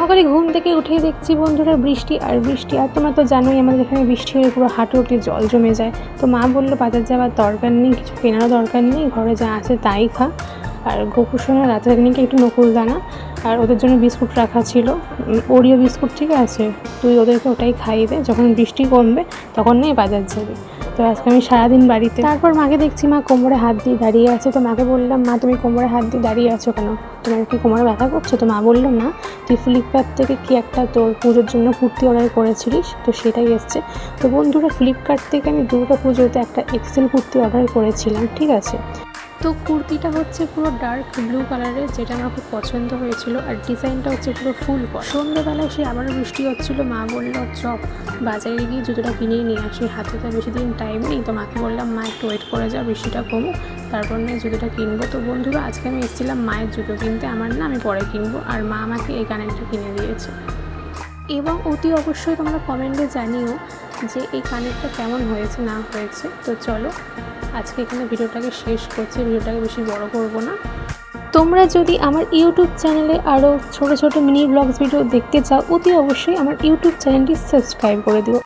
সকালে ঘুম থেকে উঠে দেখছি বন্ধুরা বৃষ্টি আর তোমরা তো জানোই আমাদের এখানে বৃষ্টি হয়ে পুরো হাঁটু অবধি জল জমে যায়। তো মা বললো বাজার যাওয়ার দরকার নেই, কিছু কেনারও দরকার নেই, ঘরে যা আছে তাই খা। আর গোপুর সঙ্গে রাত্রে একটু নকুলদানা আর ওদের জন্য বিস্কুট রাখা ছিল, ওরিও বিস্কুট, ঠিক আছে, তুই ওদেরকে ওটাই খাইয়ে দে, যখন বৃষ্টি কমবে তখন নিয়ে বাজার যাবে। তো আজকে আমি সারাদিন বাড়িতে। তারপর মাকে দেখছি মা কোমরে হাত দিয়ে দাঁড়িয়ে আছে। তো মাকে বললাম, মা তুমি কোমরে হাত দিয়ে দাঁড়িয়ে আছো কেন, তোমার কি কোমরে ব্যথা করছো? তো মা বললো না, তুই ফ্লিপকার্ট থেকে কি একটা তোর পুজোর জন্য কুর্তি অর্ডার করেছিলিস, তো সেটাই এসছে। তো বন্ধুরা ফ্লিপকার্ট থেকে আমি দুর্গা পুজোতে একটা এক্সেল কুর্তি অর্ডার করেছিলাম, ঠিক আছে। তো কুর্তিটা হচ্ছে পুরো ডার্ক ব্লু কালারের, যেটা আমার খুব পছন্দ হয়েছিল, আর ডিজাইনটা হচ্ছে পুরো ফুল করা। সন্ধ্যেবেলায় সে আবারও বৃষ্টি হচ্ছিল, মা বললো চপ বাজারে গিয়ে জুতোটা কিনেই নিয়ে আসি, হাতে তো বেশি দিন টাইম নেই। তো মাকে বললাম মা একটু ওয়েট করে যাও, বৃষ্টিটা কমুক, তারপর না জুতোটা কিনবো। তো বন্ধুরা আজকে আমি এসেছিলাম মায়ের জুতো কিনতে, আমার না আমি পরে কিনবো, আর মা আমাকে এই কানেরটা কিনে দিয়েছে। এবং অতি অবশ্যই তোমরা কমেন্টে জানিও যে এই কানেরটা কেমন হয়েছে না হয়েছে। তো চলো আজকে এখানে ভিডিওটাকে শেষ করছি, ভিডিওটাকে বেশি বড় করব না। তোমরা যদি আমার ইউটিউব চ্যানেলে আরও ছোটো ছোটো মিনি ব্লগস ভিডিও দেখতে চাও, অতি অবশ্যই আমার ইউটিউব চ্যানেলটি সাবস্ক্রাইব করে দিও।